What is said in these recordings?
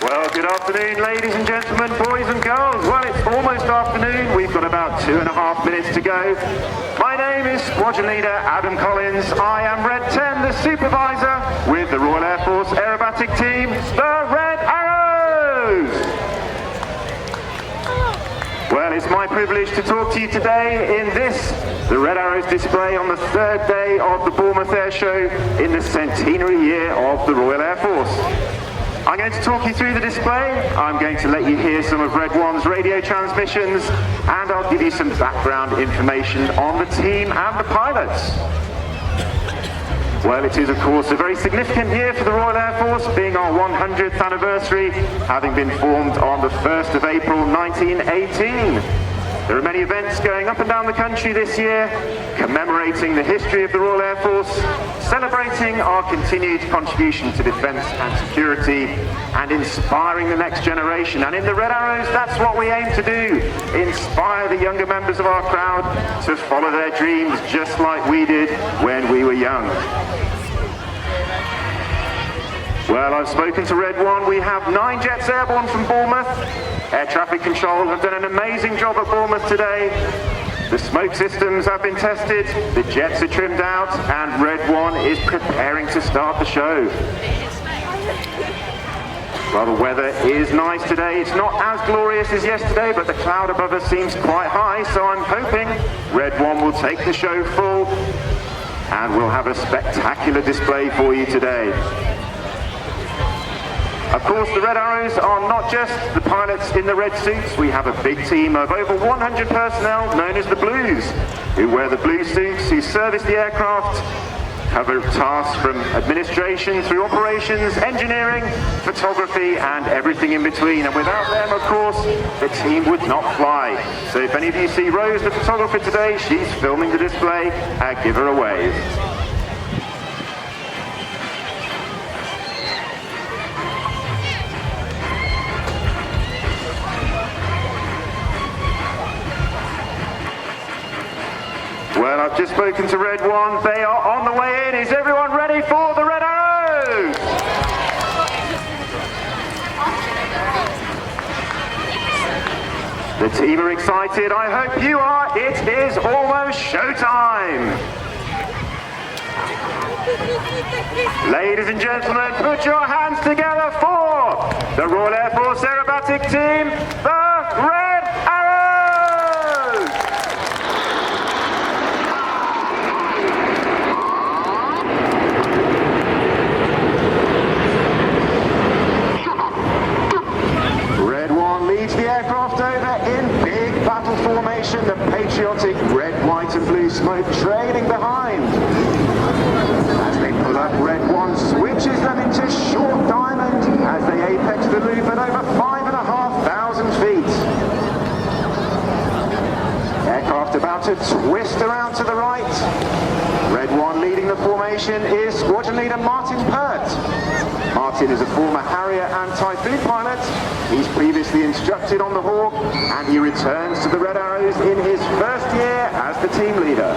Well, good afternoon, ladies and gentlemen, boys and girls. Well, it's almost afternoon. We've got about 2.5 minutes to go. My name is Sqn Ldr Adam Collins. I am Red 10, the supervisor with the Royal Air Force aerobatic team, the Red Arrows. Well, it's my privilege to talk to you today in this, the Red Arrows display on the third day of the Bournemouth Air Show in the centenary year of the Royal Air Force. I'm going to talk you through the display, I'm going to let you hear some of Red 1's radio transmissions, and I'll give you some background information on the team and the pilots. Well, it is of course a very significant year for the Royal Air Force, being our 100th anniversary, having been formed on the 1st of April 1918. There are many events going up and down the country this year, commemorating the history of the Royal Air Force, celebrating our continued contribution to defence and security, and inspiring the next generation. And in the Red Arrows, that's what we aim to do, inspire the younger members of our crowd to follow their dreams just like we did when we were young. Well, I've spoken to Red 1. We have 9 jets airborne from Bournemouth. Air traffic control have done an amazing job at Bournemouth today. The smoke systems have been tested, the jets are trimmed out, and Red 1 is preparing to start the show. Well, the weather is nice today. It's not as glorious as yesterday, but the cloud above us seems quite high, so I'm hoping Red 1 will take the show full, and we'll have a spectacular display for you today. Of course, the Red Arrows are not just the pilots in the red suits. We have a big team of over 100 personnel known as the Blues, who wear the blue suits, who service the aircraft, cover tasks from administration through operations, engineering, photography, and everything in between. And without them, of course, the team would not fly. So if any of you see Rose, the photographer today, she's filming the display. Give her a wave. Well, I've just spoken to Red 1. They are on the way in. Is everyone ready for the Red Arrows? The team are excited. I hope you are. It is almost showtime. Ladies and gentlemen, put your hands together for the Royal Air Force aerobatic team, the Red Arrows! Leads the aircraft over in big battle formation, the patriotic red, white and blue smoke trailing behind. As they pull up, Red 1 switches them into short diamond as they apex the loop at over 5,500 feet. Aircraft about to twist around to the right. Red 1 leading the formation is Sqn Ldr Martin Pert. Martin is a former Harrier and Typhoon pilot. He's previously instructed on the Hawk, and he returns to the Red Arrows in his first year as the team leader.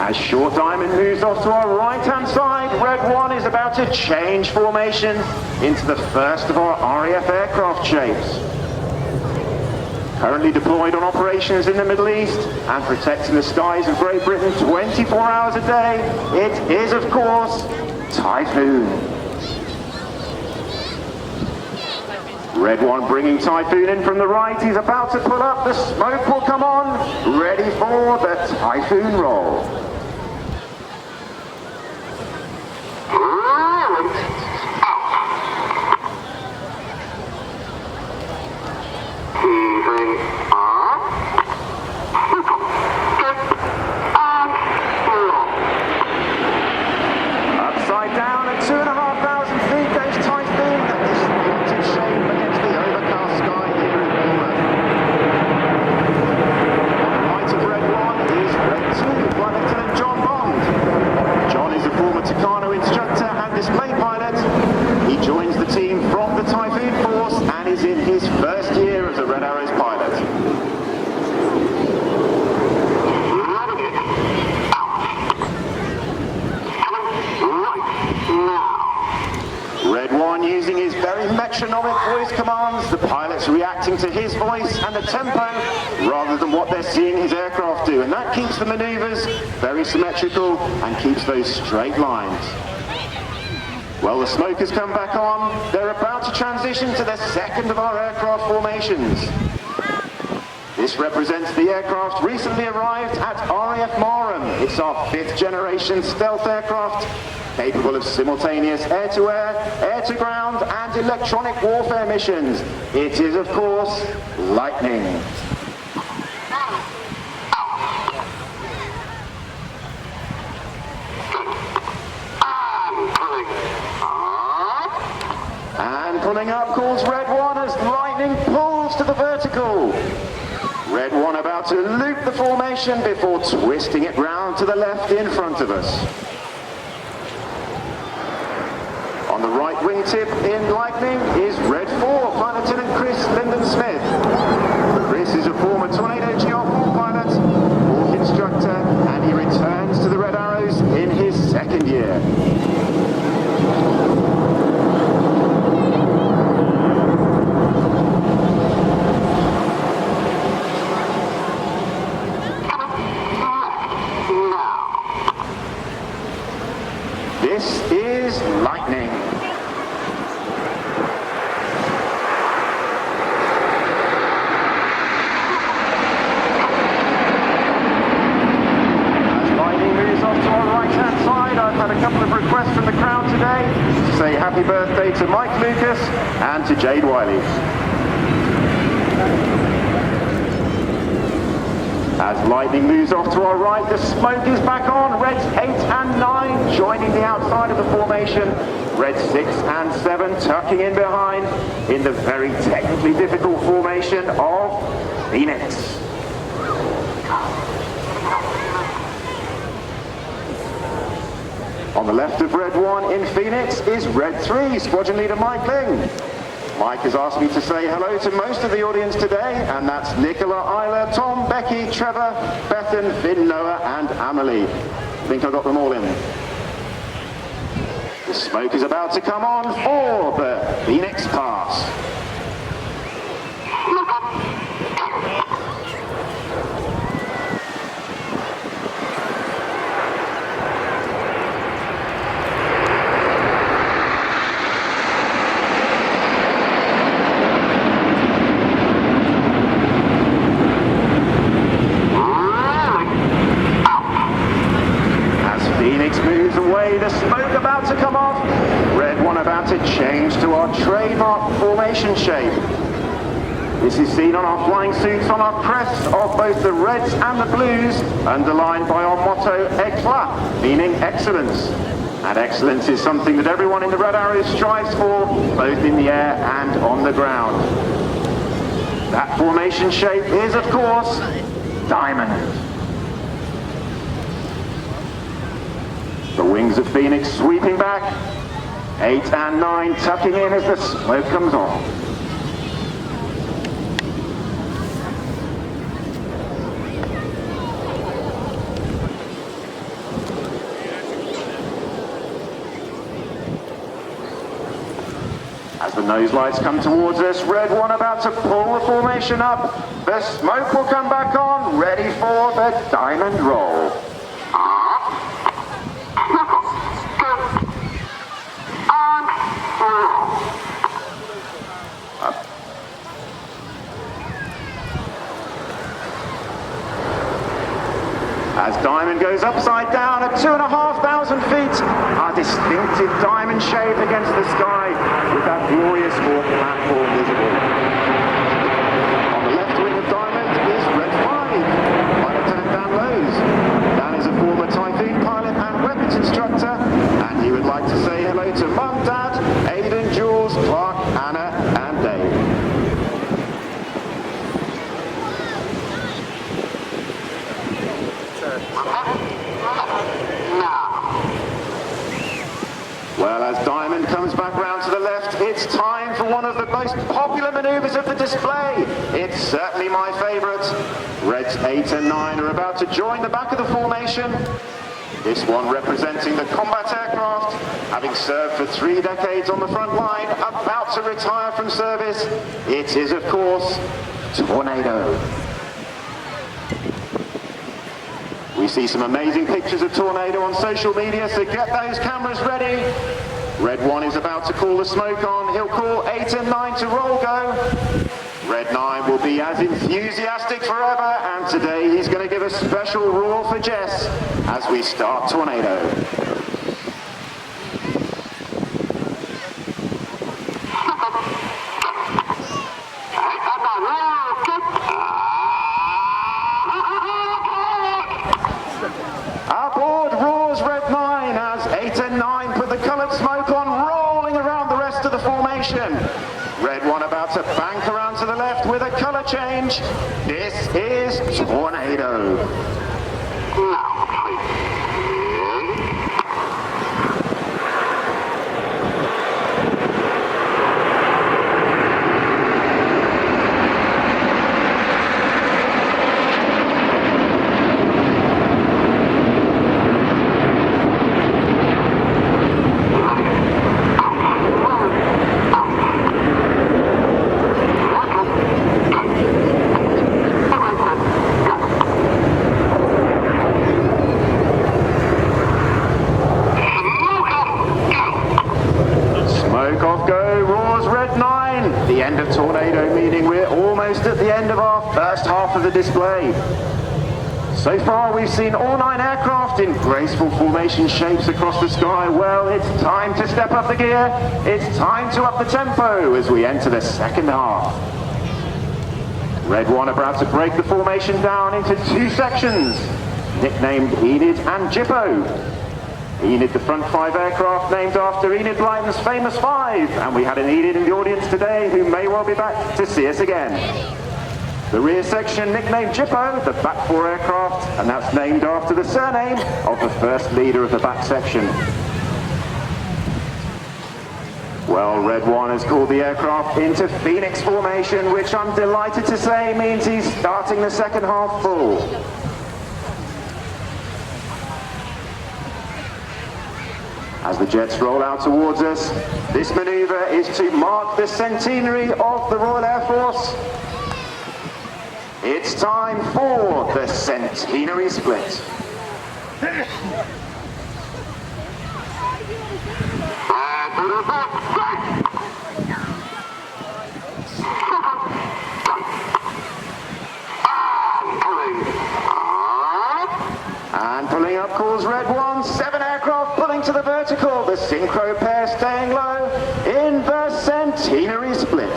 As Short Diamond moves off to our right-hand side, Red 1 is about to change formation into the first of our RAF aircraft shapes. Currently deployed on operations in the Middle East and protecting the skies of Great Britain 24 hours a day, it is, of course, Typhoon. Red 1 bringing Typhoon in from the right. He's about to pull up. The smoke will come on. Ready for the Typhoon roll. Upside down at 2,500 feet goes Typhoon, and this melted shame against the overcast sky here in Bournemouth. On the right of Red 1 is Red 2, Flt Lt Jon Bond. John is a former Tucano instructor and display pilot. He joins the team from the Typhoon Force and is in his first year as a Red Arrows pilot. voice, the pilot's reacting to his voice and the tempo rather than what they're seeing his aircraft do. And that keeps the maneuvers very symmetrical and keeps those straight lines. Well, the smoke has come back on. They're about to transition to the second of our aircraft formations. This represents the aircraft recently arrived at RAF Marham. It's our 5th generation stealth aircraft, capable of simultaneous air-to-air, air-to-ground and electronic warfare missions. It is, of course, Lightning. And pulling up calls Red 1 as Lightning pulls to the vertical. Red 1 about to loop the formation before twisting it round to the left in front of us. On the right wingtip in Lightning is Red 4, Flight Lieutenant Lyndon Smith. Chris is a former Tornado GR4 pilot, 4th instructor, and he returns to the Red Arrows in his 2nd year. This is Lightning. As Lightning moves off to our right-hand side, I've had a couple of requests from the crowd today to say happy birthday to Mike Lucas and to Jade Wiley. As Lightning moves off to our right, the smoke is back on. Reds 8 and 9 joining the outside of the formation. Reds 6 and 7 tucking in behind in the very technically difficult formation of Phoenix. On the left of Red 1 in Phoenix is Red 3, Sqn Ldr Mike Ling. Mike has asked me to say hello to most of the audience today, and that's Nicola, Isla, Tom, Becky, Trevor, Bethan, Finn, Noah, and Amelie. I think I got them all in. The smoke is about to come on for the Phoenix Pass. The smoke about to come off. Red 1 about to change to our trademark formation shape. This is seen on our flying suits on our crests of both the reds and the blues, underlined by our motto Excellent, meaning excellence. And excellence is something that everyone in the Red Arrows strives for, both in the air and on the ground. That formation shape is, of course, diamond. The wings of Phoenix sweeping back, 8 and 9 tucking in as the smoke comes on. As the nose lights come towards us, Red 1 about to pull the formation up. The smoke will come back on, ready for the diamond roll. As diamond goes upside down at 2,500 feet, our distinctive diamond shape against the sky with that glorious fork platform visible. On the left wing of diamond is Red 5, Flt Lt Dan Lowes. Dan is a former Typhoon pilot and weapons instructor, and he would like to say hello to Mum, Dad, Aidan, Jules, Clark, Anna, and Dave. Well, as diamond comes back round to the left, it's time for one of the most popular manoeuvres of the display. It's certainly my favourite. Reds 8 and 9 are about to join the back of the formation. This one representing the combat aircraft, having served for 3 decades on the front line, about to retire from service. It is, of course, Tornado. We see some amazing pictures of Tornado on social media, so get those cameras ready. Red 1 is about to call the smoke on. He'll call 8 and 9 to roll go. Red 9 will be as enthusiastic forever, and today he's going to give a special roar for Jess as we start Tornado. Aboard roars Red 9 as 8 and 9 put the coloured smoke on, rolling around the rest of the formation. Red 1 about to bank around to the left with a colour change. This is Tornado. The end of Tornado, meaning we're almost at the end of our first half of the display. So far we've seen all 9 aircraft in graceful formation shapes across the sky. Well, it's time to step up the gear. It's time to up the tempo as we enter the second half. Red 1 about to break the formation down into 2 sections, nicknamed Enid and Jippo. Enid, the front 5 aircraft named after Enid Blyton's famous 5, and we had an Enid in the audience today who may well be back to see us again. The rear section nicknamed Jippo, the back 4 aircraft, and that's named after the surname of the first leader of the back section. Well, Red 1 has called the aircraft into Phoenix formation, which I'm delighted to say means he's starting the second half full. As the jets roll out towards us, this manoeuvre is to mark the centenary of the Royal Air Force. It's time for the centenary split. And pulling up calls Red 1, 7 aircraft pulling to the vertical, the synchro pair staying low in the centenary split.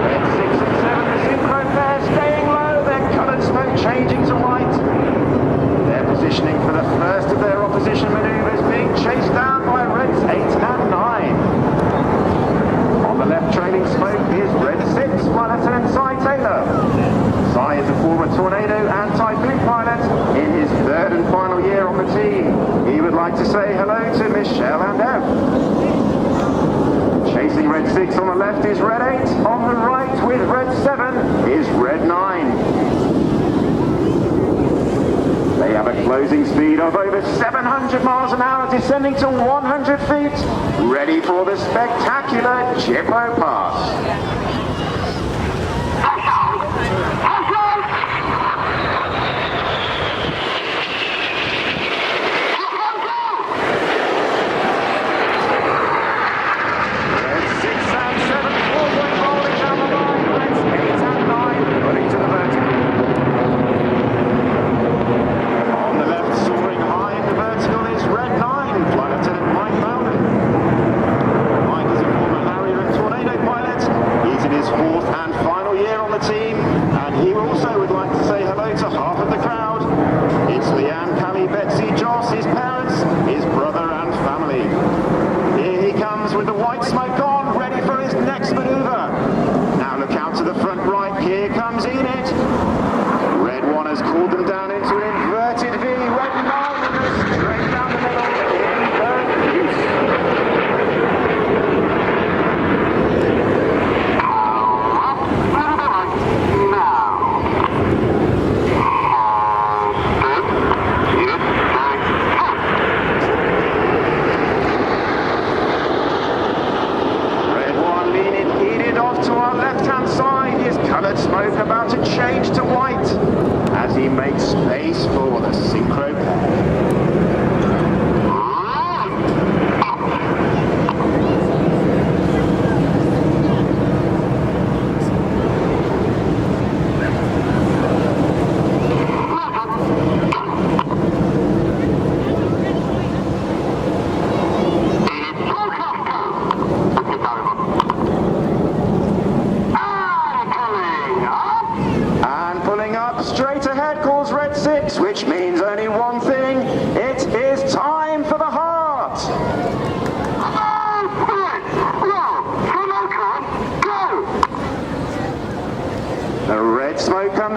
Red 6 and 7, the synchro pair staying low, their coloured smoke changing to white. They're positioning for the first of their opposition manoeuvres, being chased down by Reds 8 and 9. On the left trailing smoke is Red 6, Flt Lt Si Taylor. Si is a former Tornado and Typhoon pilot in his 3rd and final year on the team. He would like to say hello to Michelle and Ev. Chasing Red 6 on the left is Red 8, on the right with Red 7 is Red 9. They have a closing speed of over 700 miles an hour, descending to 100 feet, ready for the spectacular Jippo pass. Red 6 and 7, 4-point rolling down the line, Reds 8 and 9, pulling to the vertical. Soaring high in the vertical is Red 9, Flt Lt Mike Bowden. Mike is a former Harrier and Tornado pilot. He's in his 4th and final year on the team, and he also would like to say hello to half of the crowd. It's Leanne, Callie, Betsy, Joss, his parents, his brother and family. Here he comes with the white smoke on, ready for his next manoeuvre. Now look out to the front right, here comes Enid. Red 1 has called them down into an inverted V. Red 9 straight down the middle.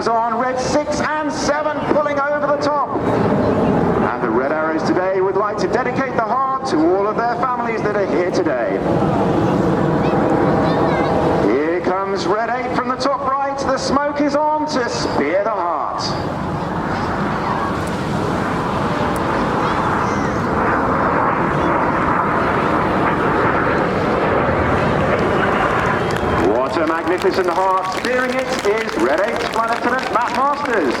comes on, red 6 and 7 pulling over the top. And the Red Arrows today would like to dedicate the heart to all of their families that are here today. Here comes red 8 from the top right, the smoke is on to spear the heart. What a magnificent heart. Steering it is Red 8 Flt Lt Matt Masters.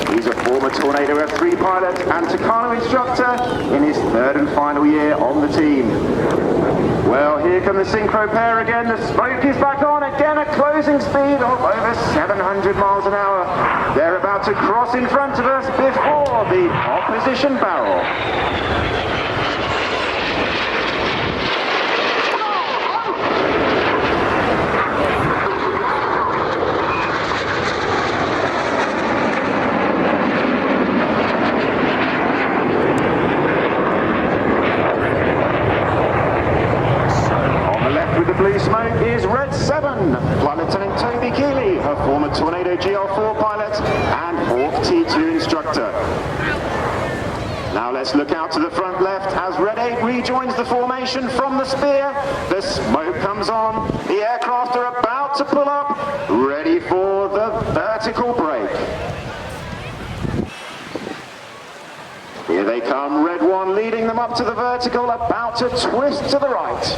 He's a former Tornado F3 pilot and Tucano instructor in his third and final year on the team. Well, here come the synchro pair again. The smoke is back on again, a closing speed of over 700 miles an hour. They're about to cross in front of us before the opposition barrel. Blue smoke is red 7, Flight Lt Toby Keely, her former Tornado GL4 pilot and Hawk T2 instructor. Now let's look out to the front left as red 8 rejoins the formation from the spear. The smoke comes on, the aircraft are about to pull up, ready for the vertical brake. Here they come, red 1 leading them up to the vertical, about to twist to the right.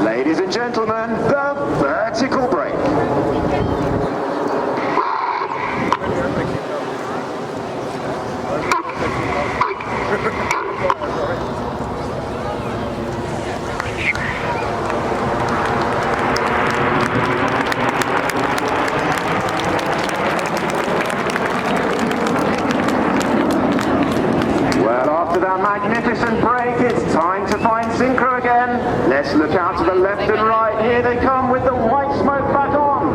Ladies and gentlemen, the vertical brake. Magnificent break, it's time to find synchro again. Let's look out to the left and right. Here they come with the white smoke back on.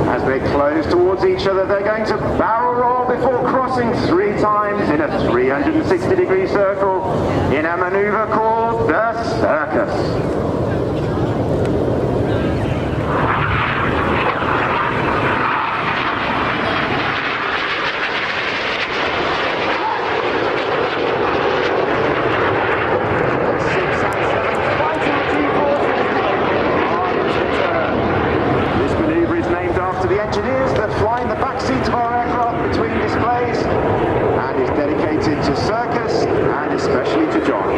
As they close towards each other, they're going to barrel roll before crossing 3 times in a 360-degree circle in a maneuver called the circus. To circus and especially to John.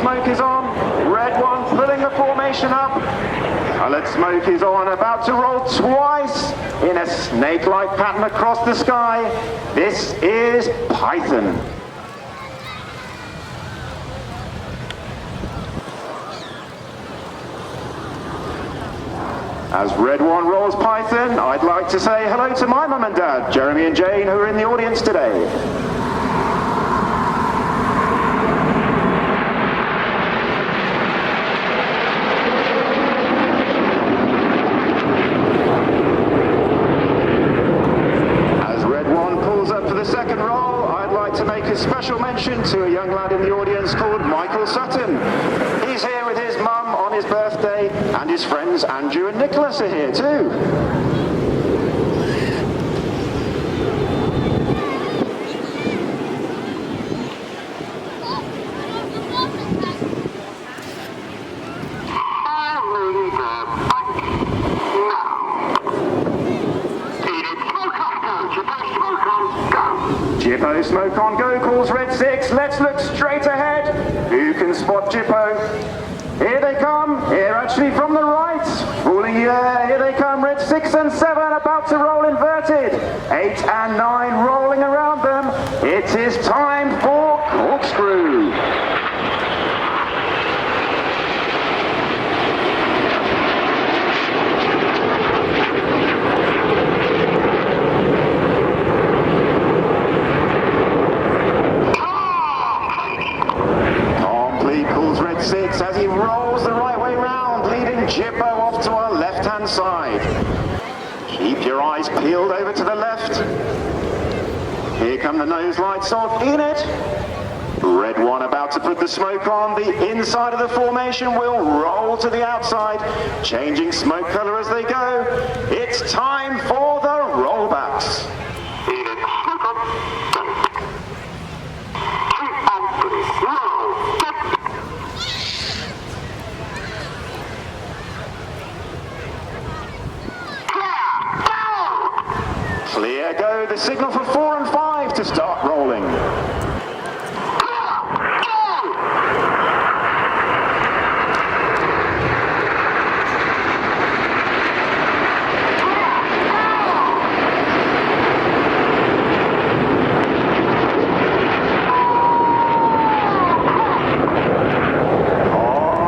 Smoke is on, red 1 pulling the formation up. Coloured smoke is on, about to roll twice in a snake-like pattern across the sky. This is Python. As red 1 rolls Python, I'd like to say hello to my mum and dad, Jeremy and Jane, who are in the audience today. Special mention to a young lad in the audience called Michael Sutton. He's here with his mum on his birthday, and his friends Andrew and Nicholas are here too. Jippo smoke on go, calls red 6, let's look straight ahead. Who can spot Jippo? Here they come, here actually from the right. Falling there, here they come, red 6 and 7 about to roll inverted. 8 and 9 rolling around them. It is time for corkscrew. Complete pulls red 6 as he rolls the right way round, leading Jippo off to our left-hand side. Keep your eyes peeled over to the left. Here come the nose lights off in it. Red 1 about to put the smoke on. The inside of the formation will roll to the outside, changing smoke colour as they go. It's time for the rollbacks. Clear go, the signal for 4 and 5 to start rolling.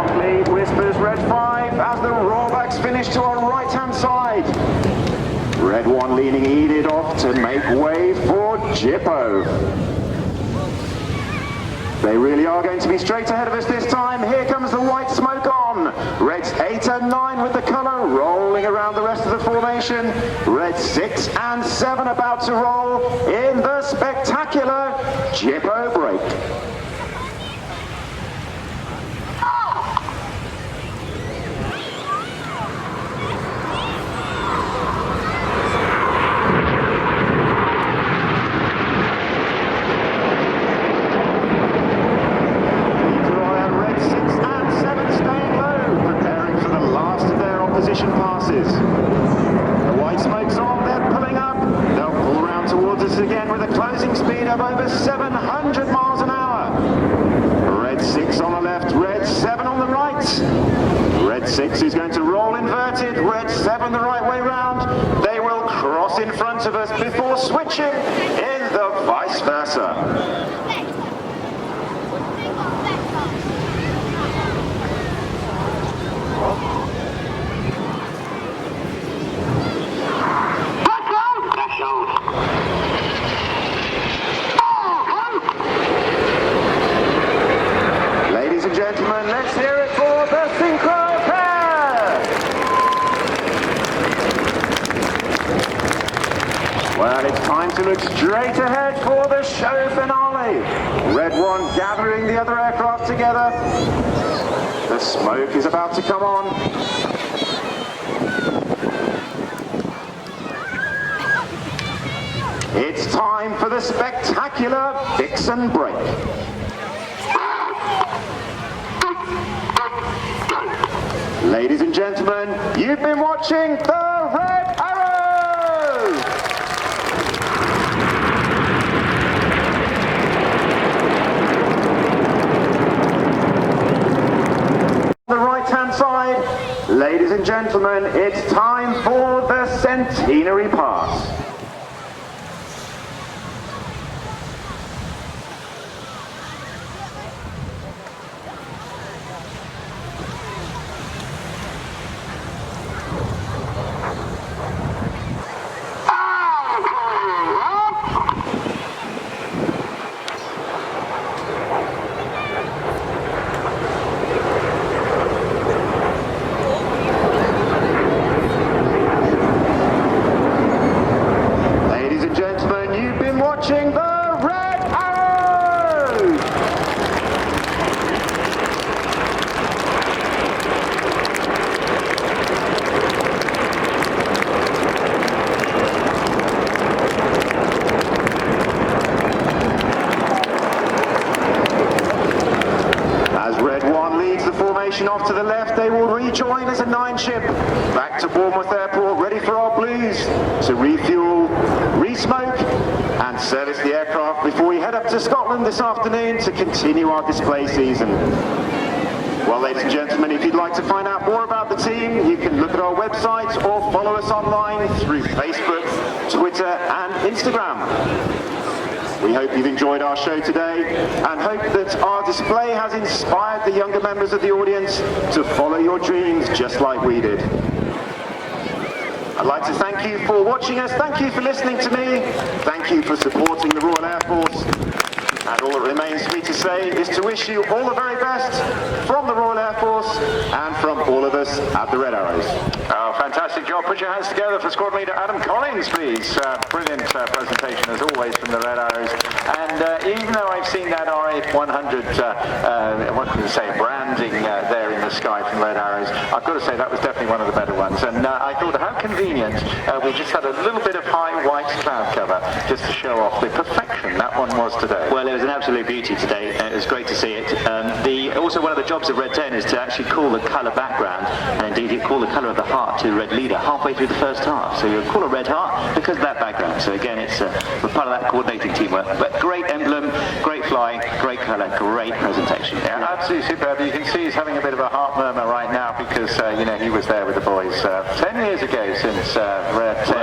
Complete whispers red 5 as the rollbacks finish to our right-hand side. Red 1 leaning Edith off to make way for Jippo. They really are going to be straight ahead of us this time. Here comes the white smoke on. Reds 8 and 9 with the colour rolling around the rest of the formation. Red 6 and 7 about to roll in the spectacular Jippo break. Passes. The white smoke's on, they're pulling up. They'll pull around towards us again with a closing speed of over 700 miles an hour. Red 6 on the left, red 7 on the right. Red 6 is going to roll inverted, red 7 the right way round. They will cross in front of us before switching in the vice versa. Ladies and gentlemen, let's hear it for the Sqn pair! Well, it's time to look straight ahead for the show finale. Red 1 gathering the other aircraft together. The smoke is about to come on. It's time for the spectacular Vixen break. Ladies and gentlemen, you've been watching the Red Arrow! On the right-hand side, ladies and gentlemen, it's time for the centenary pass. Watching the Red Arrow! As Red 1 leads the formation off to the left, they will rejoin as a 9 ship back to Bournemouth Airport, ready for our Blues to refuel, re-smoke and service the aircraft before we head up to Scotland this afternoon to continue our display season. Well, ladies and gentlemen, if you'd like to find out more about the team, you can look at our website or follow us online through Facebook, Twitter and Instagram. We hope you've enjoyed our show today and hope that our display has inspired the younger members of the audience to follow your dreams just like we did. I'd like to thank you for watching us, thank you for listening to me, thank you for supporting the Royal Air Force, and all that remains for me to say is to wish you all the very best from the Royal Air Force and from all of us at the Red Arrows. Oh, fantastic job. Put your hands together for Sqn Ldr Adam Collins, please. Brilliant presentation as always from the Red Arrows. And even though I've seen that RAF 100, what can I say, branding there in the sky from Red Arrows, I've got to say that was definitely one of the better ones. And I thought how convenient we just had a little bit of high white cloud cover just to show off the perfection that one was today. Well, it was an absolute beauty today. It was great to see it. Also one of the jobs of Red 10 is to actually call the colour background, and indeed you call the colour of the heart to the red leader halfway through the first half. So you'll call a red heart because of that background. So again, it's we're part of that coordinating teamwork. But great emblem, great fly, great colour, great presentation. Yeah, absolutely superb. You can see he's having a bit of a heart murmur right now because you know, he was there with the boys 10 years ago since Red 10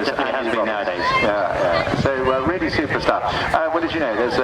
it has been nowadays. Yeah. So really super stuff. Well, as you know, there's